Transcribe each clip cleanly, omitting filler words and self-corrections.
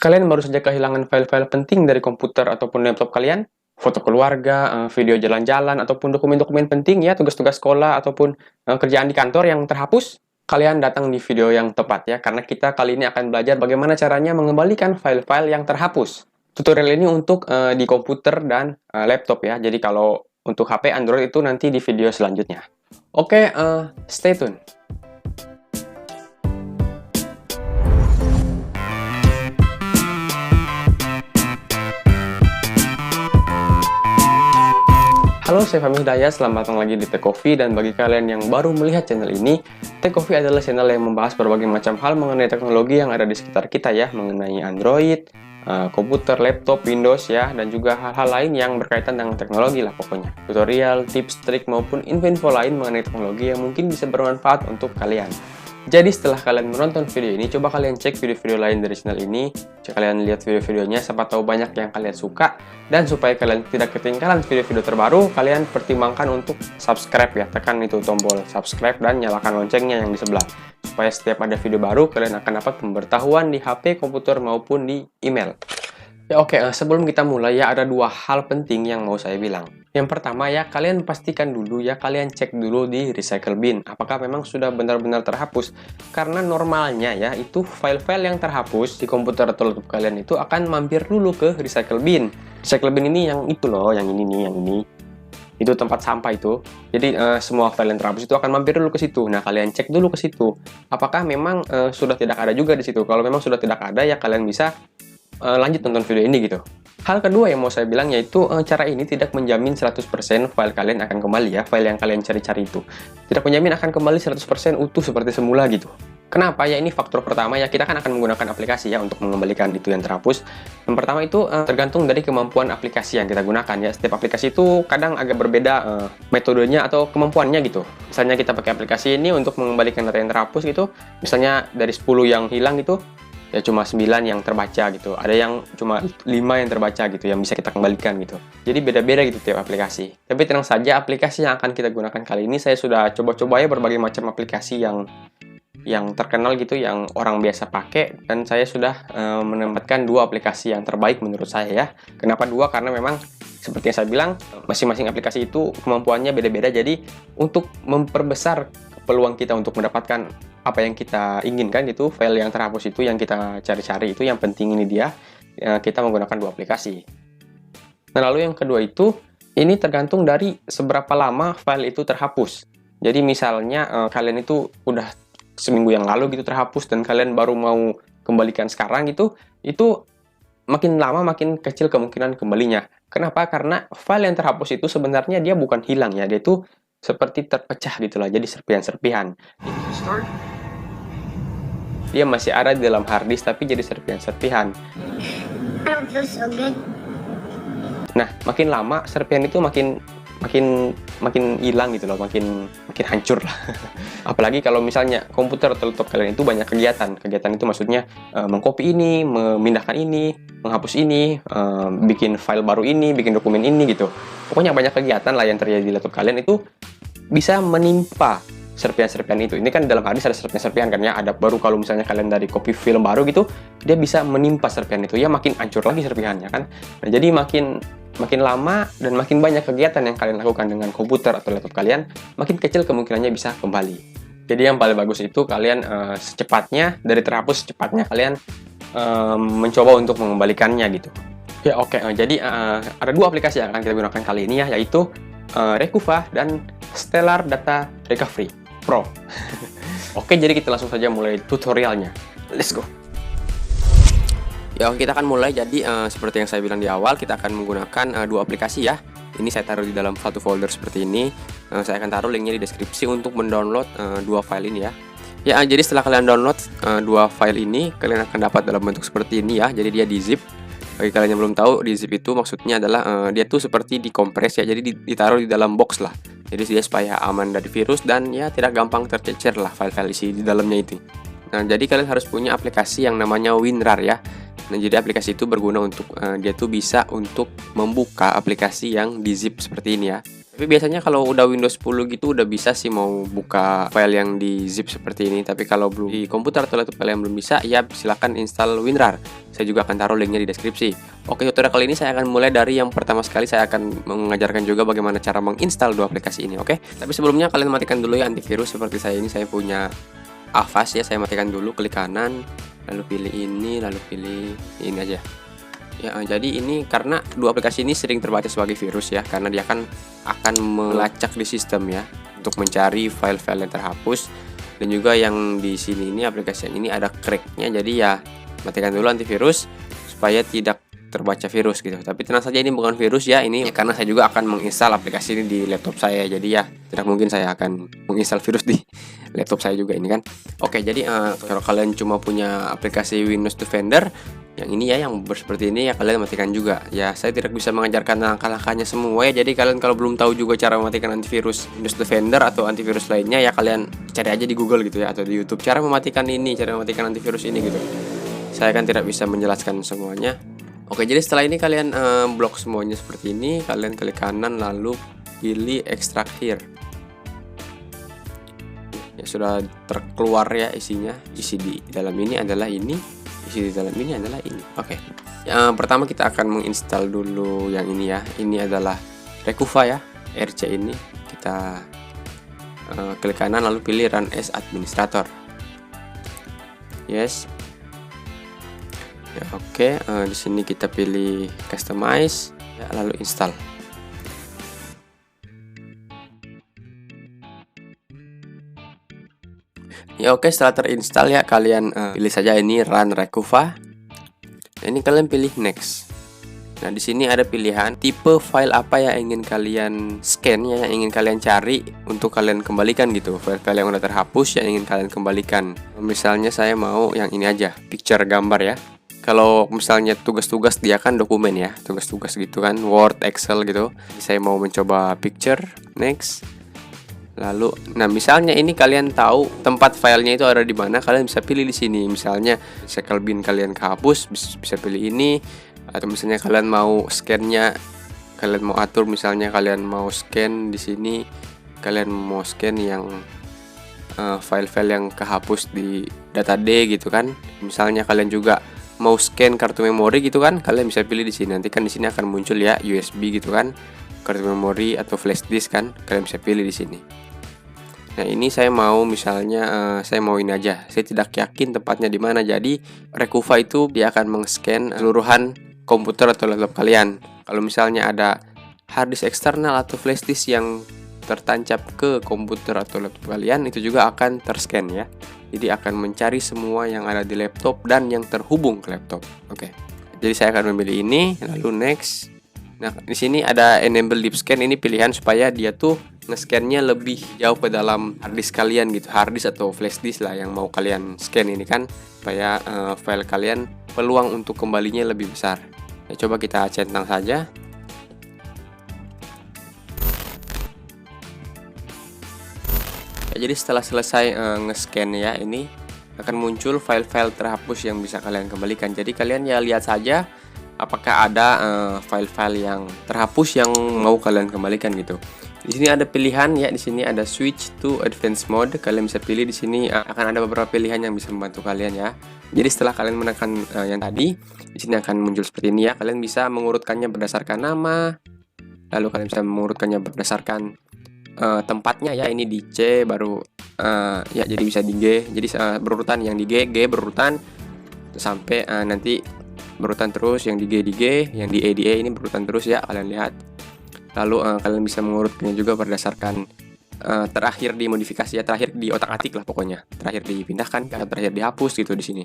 Kalian baru saja kehilangan file-file penting dari komputer ataupun laptop kalian? Foto keluarga, video jalan-jalan, ataupun dokumen-dokumen penting ya, tugas-tugas sekolah, ataupun kerjaan di kantor yang terhapus? Kalian datang di video yang tepat ya, karena kita kali ini akan belajar bagaimana caranya mengembalikan file-file yang terhapus. Tutorial ini untuk di komputer dan laptop ya, jadi kalau untuk HP Android itu nanti di video selanjutnya. Oke, stay tune. Halo, saya Fahmi Hidayat, selamat datang lagi di Tech Coffee. Dan bagi kalian yang baru melihat channel ini, Tech Coffee adalah channel yang membahas berbagai macam hal mengenai teknologi yang ada di sekitar kita ya, mengenai Android, komputer, laptop, Windows ya, dan juga hal-hal lain yang berkaitan dengan teknologi lah pokoknya. Tutorial, tips, trik, maupun info-info lain mengenai teknologi yang mungkin bisa bermanfaat untuk kalian. Jadi setelah kalian menonton video ini, coba kalian cek video-video lain dari channel ini. Jika kalian lihat video-videonya, siapa tahu banyak yang kalian suka. Dan supaya kalian tidak ketinggalan video-video terbaru, kalian pertimbangkan untuk subscribe ya. Tekan itu tombol subscribe dan nyalakan loncengnya yang di sebelah. Supaya setiap ada video baru, kalian akan dapat pemberitahuan di HP, komputer, maupun di email. Ya oke, sebelum kita mulai ya, ada dua hal penting yang mau saya bilang. Yang pertama ya, kalian pastikan dulu ya, kalian cek dulu di recycle bin. Apakah memang sudah benar-benar terhapus? Karena normalnya ya, itu file-file yang terhapus di komputer atau laptop kalian itu akan mampir dulu ke recycle bin. Recycle bin ini yang itu loh, yang ini nih, yang ini. Itu tempat sampah itu. Jadi semua file yang terhapus itu akan mampir dulu ke situ. Nah, kalian cek dulu ke situ. Apakah memang sudah tidak ada juga di situ? Kalau memang sudah tidak ada ya, kalian bisa lanjut nonton video ini gitu. Hal kedua yang mau saya bilang yaitu cara ini tidak menjamin 100% file kalian akan kembali ya, file yang kalian cari-cari itu. Tidak menjamin akan kembali 100% utuh seperti semula gitu. Kenapa? Ya ini faktor pertama ya, kita kan akan menggunakan aplikasi ya untuk mengembalikan itu yang terhapus. Yang pertama itu tergantung dari kemampuan aplikasi yang kita gunakan ya. Setiap aplikasi itu kadang agak berbeda metodenya atau kemampuannya gitu. Misalnya kita pakai aplikasi ini untuk mengembalikan data yang terhapus gitu. Misalnya dari 10 yang hilang gitu, ya cuma 9 yang terbaca gitu. Ada yang cuma 5 yang terbaca gitu, yang bisa kita kembalikan gitu. Jadi beda-beda gitu tiap aplikasi. Tapi tenang saja, aplikasi yang akan kita gunakan kali ini, saya sudah coba-coba ya berbagai macam aplikasi yang terkenal gitu, yang orang biasa pakai. Dan saya sudah menempatkan dua aplikasi yang terbaik menurut saya ya. Kenapa dua? Karena memang seperti yang saya bilang, masing-masing aplikasi itu kemampuannya beda-beda. Jadi untuk memperbesar peluang kita untuk mendapatkan apa yang kita inginkan, itu file yang terhapus itu yang kita cari-cari itu yang penting ini dia, kita menggunakan dua aplikasi. Nah, lalu yang kedua itu, ini tergantung dari seberapa lama file itu terhapus. Jadi misalnya kalian itu udah seminggu yang lalu gitu terhapus dan kalian baru mau kembalikan sekarang gitu, itu makin lama makin kecil kemungkinan kembalinya. Kenapa? Karena file yang terhapus itu sebenarnya dia bukan hilang ya, dia itu seperti terpecah gitulah, jadi serpihan-serpihan. Dia masih ada di dalam harddisk tapi jadi serpihan-serpihan. Nah, makin lama serpihan itu makin hilang gitu loh, makin hancur lah. Apalagi kalau misalnya komputer atau laptop kalian itu banyak kegiatan. Kegiatan itu maksudnya mengcopy ini, memindahkan ini, menghapus ini, bikin file baru ini, bikin dokumen ini gitu. Pokoknya banyak kegiatan lah yang terjadi di laptop kalian, itu bisa menimpa serpihan-serpihan itu. Ini kan dalam harddisk ada serpihan-serpihan kan ya, ada baru kalau misalnya kalian dari copy film baru gitu, dia bisa menimpa serpihan itu ya, makin hancur lagi serpihannya kan. Nah, jadi makin lama dan makin banyak kegiatan yang kalian lakukan dengan komputer atau laptop kalian, makin kecil kemungkinannya bisa kembali. Jadi yang paling bagus itu kalian secepatnya, dari terhapus secepatnya kalian mencoba untuk mengembalikannya gitu. Ya oke, jadi ada dua aplikasi yang akan kita gunakan kali ini ya, yaitu Recuva dan Stellar Data Recovery Pro. Oke, jadi kita langsung saja mulai tutorialnya. Let's go. Ya, kita akan mulai. Jadi seperti yang saya bilang di awal, kita akan menggunakan dua aplikasi ya. Ini saya taruh di dalam satu folder seperti ini. Saya akan taruh linknya di deskripsi untuk mendownload dua file ini ya. Ya, jadi setelah kalian download dua file ini, kalian akan dapat dalam bentuk seperti ini ya. Jadi dia di zip. Bagi kalian yang belum tahu, di zip itu maksudnya adalah dia tuh seperti dikompres ya. Jadi ditaruh di dalam box lah. Jadi dia supaya aman dari virus dan ya tidak gampang tercecer lah file-file isi di dalamnya itu. Nah, jadi kalian harus punya aplikasi yang namanya WinRAR ya. Nah, jadi aplikasi itu berguna untuk dia tuh bisa untuk membuka aplikasi yang di zip seperti ini ya. Tapi biasanya kalau udah Windows 10 gitu udah bisa sih mau buka file yang di zip seperti ini. Tapi kalau belum di komputer atau laptop kalian belum bisa, ya silakan install WinRAR. Saya juga akan taruh linknya di deskripsi. Oke, tutorial kali ini saya akan mulai dari yang pertama sekali. Saya akan mengajarkan juga bagaimana cara menginstal dua aplikasi ini, oke? Tapi sebelumnya kalian matikan dulu ya antivirus. Seperti saya ini, saya punya Avast ya. Saya matikan dulu, klik kanan, lalu pilih ini, lalu pilih ini aja. Ya, jadi ini karena dua aplikasi ini sering terbaca sebagai virus ya, karena dia akan melacak di sistem ya untuk mencari file-file yang terhapus, dan juga yang di sini ini aplikasi yang ini ada cracknya, jadi ya matikan dulu antivirus supaya tidak terbaca virus gitu. Tapi tenang saja, ini bukan virus ya, ini karena saya juga akan menginstal aplikasi ini di laptop saya, jadi ya tidak mungkin saya akan menginstal virus di laptop saya juga ini kan. Oke, jadi kalau kalian cuma punya aplikasi Windows Defender yang ini ya, yang seperti ini ya, kalian matikan juga ya. Saya tidak bisa mengajarkan langkah-langkahnya semua ya, jadi kalian kalau belum tahu juga cara mematikan antivirus Windows Defender atau antivirus lainnya ya, kalian cari aja di Google gitu ya, atau di YouTube cara mematikan ini, cara mematikan antivirus ini gitu. Saya kan tidak bisa menjelaskan semuanya. Oke, jadi setelah ini kalian blok semuanya seperti ini, kalian klik kanan lalu pilih extract here. Ya, sudah terkeluar ya isinya. Isi di dalam ini adalah ini, isi di dalam ini adalah ini. Oke. Yang pertama kita akan menginstal dulu yang ini ya. Ini adalah Recuva ya, RC ini. Kita klik kanan lalu pilih Run as Administrator. Yes. Ya, oke. Di sini kita pilih Customize, ya, lalu install. Ya, oke, setelah terinstall ya, kalian pilih saja ini Run Recuva. Nah, ini kalian pilih Next. Nah, di sini ada pilihan tipe file apa yang ingin kalian scan ya, yang ingin kalian cari untuk kalian kembalikan gitu. File-file yang udah terhapus yang ingin kalian kembalikan. Misalnya saya mau yang ini aja, picture gambar ya. Kalau misalnya tugas-tugas dia kan dokumen ya, tugas-tugas gitu kan, Word, Excel gitu. Saya mau mencoba picture, Next. Lalu, nah misalnya ini kalian tahu tempat filenya itu ada di mana, kalian bisa pilih di sini. Misalnya Cycle bin kalian kehapus, bisa pilih ini. Atau misalnya kalian mau scan-nya, kalian mau atur, misalnya kalian mau scan di sini, kalian mau scan yang file-file yang kehapus di data D gitu kan. Misalnya kalian juga mau scan kartu memori gitu kan, kalian bisa pilih di sini. Nanti kan di sini akan muncul ya USB gitu kan, kartu memori atau flash disk kan, kalian bisa pilih di sini. Nah, ini saya mau misalnya saya mau ini aja. Saya tidak yakin tempatnya di mana. Jadi Recuva itu dia akan meng-scan keseluruhan komputer atau laptop kalian. Kalau misalnya ada hard disk eksternal atau flash disk yang tertancap ke komputer atau laptop kalian, itu juga akan terscan ya. Jadi akan mencari semua yang ada di laptop dan yang terhubung ke laptop. Oke. Jadi saya akan memilih ini, lalu next. Nah, di sini ada enable deep scan, ini pilihan supaya dia tuh nge-scan-nya lebih jauh ke dalam harddisk kalian gitu, harddisk atau flash disk lah yang mau kalian scan ini kan, supaya file kalian peluang untuk kembalinya lebih besar. Ya, coba kita centang saja. Ya, jadi setelah selesai nge-scan ya, ini akan muncul file-file terhapus yang bisa kalian kembalikan. Jadi kalian ya lihat saja apakah ada file-file yang terhapus yang mau kalian kembalikan gitu. Di sini ada pilihan ya, di sini ada switch to advanced mode. Kalian bisa pilih di sini, akan ada beberapa pilihan yang bisa membantu kalian ya. Jadi setelah kalian menekan yang tadi, di sini akan muncul seperti ini ya. Kalian bisa mengurutkannya berdasarkan nama, lalu kalian bisa mengurutkannya berdasarkan tempatnya ya. Ini di C baru ya, jadi bisa di G. Jadi berurutan, yang di G berurutan sampai nanti berurutan terus, yang di G, yang di E ini berurutan terus ya, kalian lihat. Lalu kalian bisa mengurutnya juga berdasarkan terakhir dimodifikasi ya, terakhir di otak-atik lah pokoknya, terakhir dipindahkan atau terakhir dihapus gitu di sini.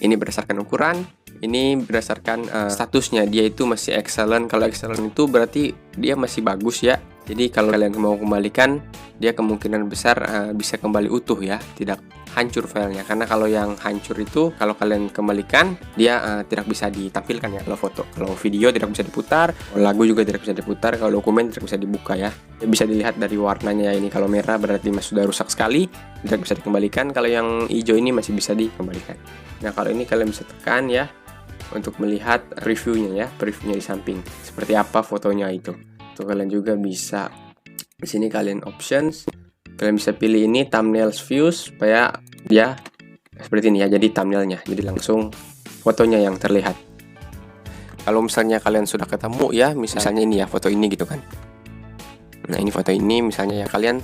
Ini berdasarkan ukuran, ini berdasarkan statusnya, dia itu masih excellent. Kalau excellent itu berarti dia masih bagus ya. Jadi kalau kalian mau kembalikan, dia kemungkinan besar bisa kembali utuh ya, tidak hancur filenya. Karena kalau yang hancur itu, kalau kalian kembalikan, dia tidak bisa ditampilkan ya. Kalau foto, kalau video tidak bisa diputar, kalau lagu juga tidak bisa diputar, kalau dokumen tidak bisa dibuka ya. Bisa dilihat dari warnanya ini, kalau merah berarti sudah rusak sekali, tidak bisa dikembalikan. Kalau yang hijau ini masih bisa dikembalikan. Nah, kalau ini kalian bisa tekan ya untuk melihat previewnya ya, previewnya di samping. Seperti apa fotonya itu. atau kalian juga bisa di sini kalian options, kalian bisa pilih ini thumbnails views supaya dia seperti ini ya, jadi thumbnailnya, jadi langsung fotonya yang terlihat. Kalau misalnya kalian sudah ketemu ya, misalnya ini ya foto ini gitu kan. Nah ini foto ini misalnya ya, kalian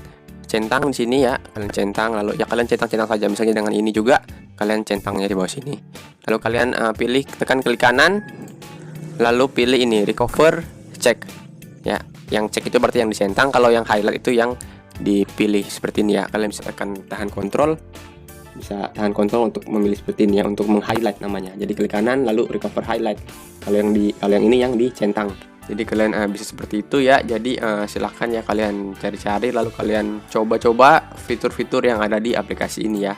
centang di sini ya, kalian centang, lalu ya kalian centang-centang saja, misalnya dengan ini juga kalian centangnya di bawah sini. Lalu kalian pilih, tekan klik kanan, lalu pilih ini recover check ya. Yang cek itu berarti yang dicentang, kalau yang highlight itu yang dipilih seperti ini ya. Kalian bisa tekan tahan kontrol, bisa tahan kontrol untuk memilih seperti ini ya, untuk meng-highlight namanya. Jadi klik kanan lalu recover highlight. Kalau yang ini yang dicentang. Jadi kalian bisa seperti itu ya. Jadi silahkan ya kalian cari-cari, lalu kalian coba-coba fitur-fitur yang ada di aplikasi ini ya.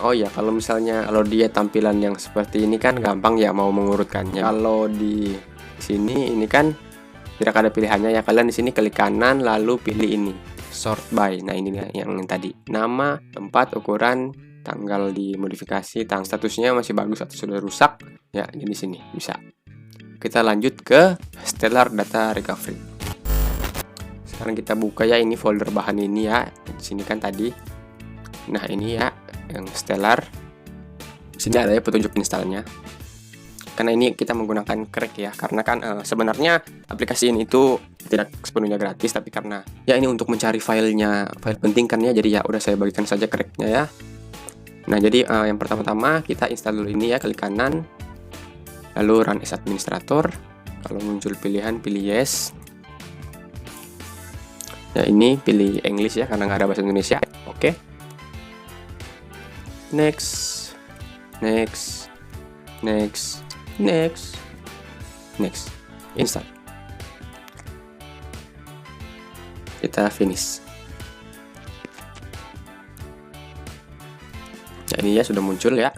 Oh ya, kalau misalnya dia tampilan yang seperti ini kan gampang ya mau mengurutkannya. Kalau di sini ini kan tidak ada pilihannya ya. Kalian di sini klik kanan lalu pilih ini sort by. Nah ini yang tadi, nama, tempat, ukuran, tanggal dimodifikasi, statusnya masih bagus atau sudah rusak ya. Di sini bisa. Kita lanjut ke Stellar Data Recovery. Sekarang kita buka ya ini folder bahan ini ya. Di sini kan tadi. Nah ini ya yang Stellar. Di sini ada ya petunjuk installnya. Karena ini kita menggunakan Crack ya. Karena kan sebenarnya aplikasi ini itu tidak sepenuhnya gratis, tapi karena ya ini untuk mencari filenya, file penting kan ya. Jadi ya udah saya bagikan saja Cracknya ya. Nah jadi yang pertama-tama kita install dulu ini ya, klik kanan. Lalu run as administrator. Kalau muncul pilihan, pilih yes. Ya ini pilih English ya, karena nggak ada bahasa Indonesia. Oke. Next. Install. Kita finish. Nah ini ya sudah muncul ya.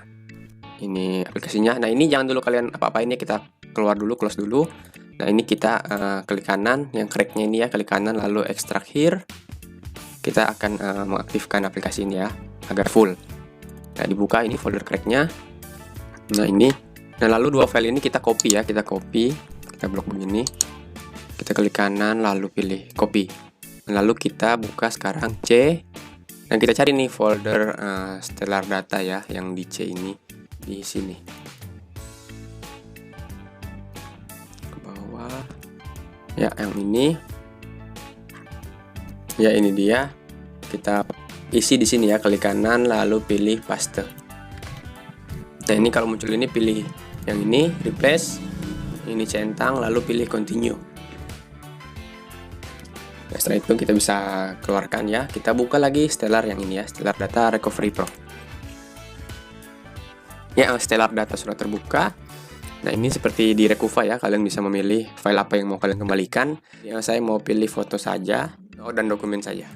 Ini aplikasinya. Nah ini jangan dulu kalian apa-apain ya, kita keluar dulu, close dulu. Nah ini kita klik kanan, yang Cracknya ini ya, klik kanan lalu extract here. Kita akan mengaktifkan aplikasi ini ya agar full. Nah dibuka ini folder Cracknya. Nah ini, nah lalu dua file ini kita copy ya, kita blok begini. Kita klik kanan lalu pilih copy. Lalu kita buka sekarang C. Dan kita cari nih folder Stellar Data ya, yang di C ini. Di sini ke bawah ya, yang ini ya, ini dia. Kita isi di sini ya, klik kanan lalu pilih paste. Nah ini kalau muncul ini pilih yang ini replace, ini centang lalu pilih continue. Nah, setelah itu kita bisa keluarkan ya. Kita buka lagi Stellar yang ini ya, Stellar Data Recovery Pro. Ya, Stellar Data sudah terbuka. Nah ini seperti di Recuva ya, kalian bisa memilih file apa yang mau kalian kembalikan. Yang saya mau pilih foto saja, dan dokumen saja.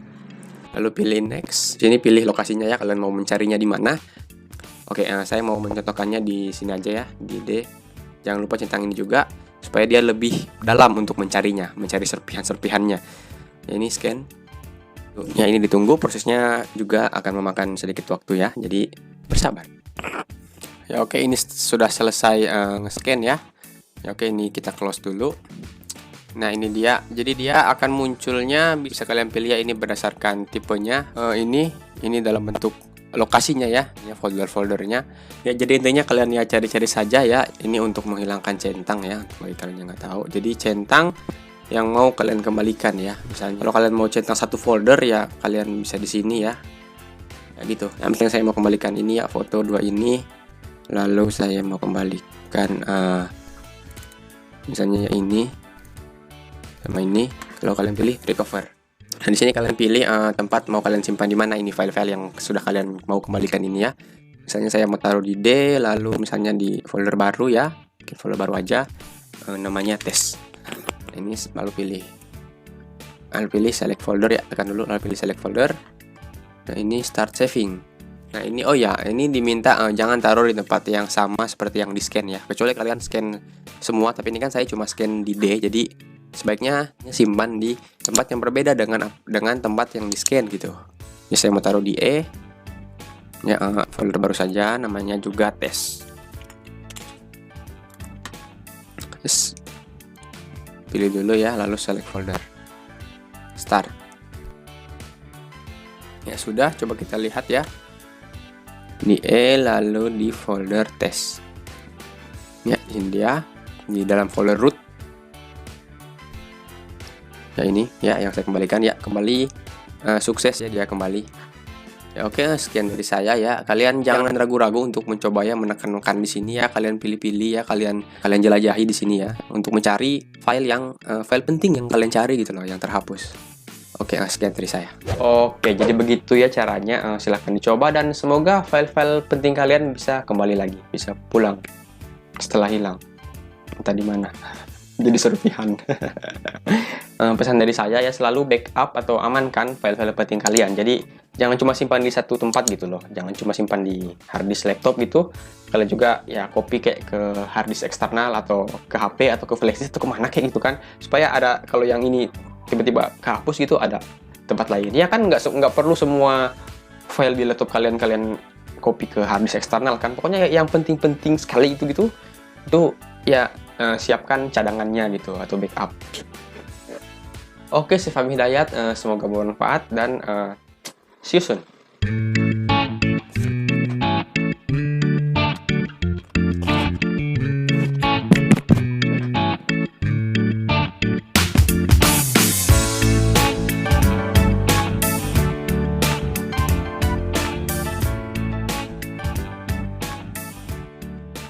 Lalu pilih next. Sini pilih lokasinya ya, kalian mau mencarinya di mana. Oke, saya mau mencontohkannya di sini aja ya, di D. Jangan lupa centang ini juga supaya dia lebih dalam untuk mencarinya, mencari serpihan-serpihannya. Ya, ini scan. Ya ini ditunggu, prosesnya juga akan memakan sedikit waktu ya, jadi bersabar. Ya oke, ini sudah selesai nge-scan ya. Ya oke, ini kita close dulu. Nah ini dia, jadi dia akan munculnya, bisa kalian pilih ya, ini berdasarkan tipenya. Ini dalam bentuk lokasinya ya, folder-foldernya. Ya jadi intinya kalian ya cari-cari saja ya. Ini untuk menghilangkan centang ya, bagi kalian yang nggak tahu. Jadi centang yang mau kalian kembalikan ya. Misalnya kalau kalian mau centang satu folder ya, kalian bisa di sini ya. Ya gitu. Yang penting saya mau kembalikan ini ya, foto 2 ini. Lalu saya mau kembalikan misalnya ini sama ini. Kalau kalian pilih recover. Nah di sini kalian pilih tempat mau kalian simpan di mana ini file-file yang sudah kalian mau kembalikan ini ya. Misalnya saya mau taruh di D, lalu misalnya di folder baru ya, bikin folder baru aja, namanya test. Nah, ini lalu pilih select folder ya, tekan dulu lalu pilih select folder. Nah ini start saving. Nah ini oh ya, ini diminta jangan taruh di tempat yang sama seperti yang di scan ya, kecuali kalian scan semua. Tapi ini kan saya cuma scan di D, jadi sebaiknya simpan di tempat yang berbeda dengan tempat yang di scan gitu. Ya saya mau taruh di E ya, folder baru saja, namanya juga test. pilih dulu ya, lalu select folder, start. Ya sudah, coba kita lihat ya, di lalu di folder test. Ya, ini dia di dalam folder root. Ya ini ya yang saya kembalikan ya, kembali sukses ya dia kembali. Ya oke, sekian dari saya ya. Kalian jangan ragu-ragu untuk mencoba ya, menekan di sini ya. Kalian pilih-pilih ya, kalian jelajahi di sini ya untuk mencari file yang file penting yang kalian cari gitu loh, yang terhapus. Oke, sekian dari saya. Oke, jadi begitu ya caranya. Silahkan dicoba dan semoga file-file penting kalian bisa kembali lagi, bisa pulang setelah hilang. Entah di mana. Jadi serpihan. Pesan dari saya ya, selalu backup atau amankan file-file penting kalian. Jadi jangan cuma simpan di satu tempat gitu loh. Jangan cuma simpan di harddisk laptop gitu. Kalian juga ya copy kayak ke harddisk eksternal atau ke HP atau ke flashdisk atau kemana kayak gitu kan. Supaya ada, kalau yang ini tiba-tiba kehapus gitu, ada tempat lain. Ya kan nggak perlu semua file di laptop kalian copy ke harddisk eksternal kan. Pokoknya yang penting-penting sekali itu ya siapkan cadangannya gitu atau backup. Oke, saya Fahmi Hidayat, semoga bermanfaat dan see you soon.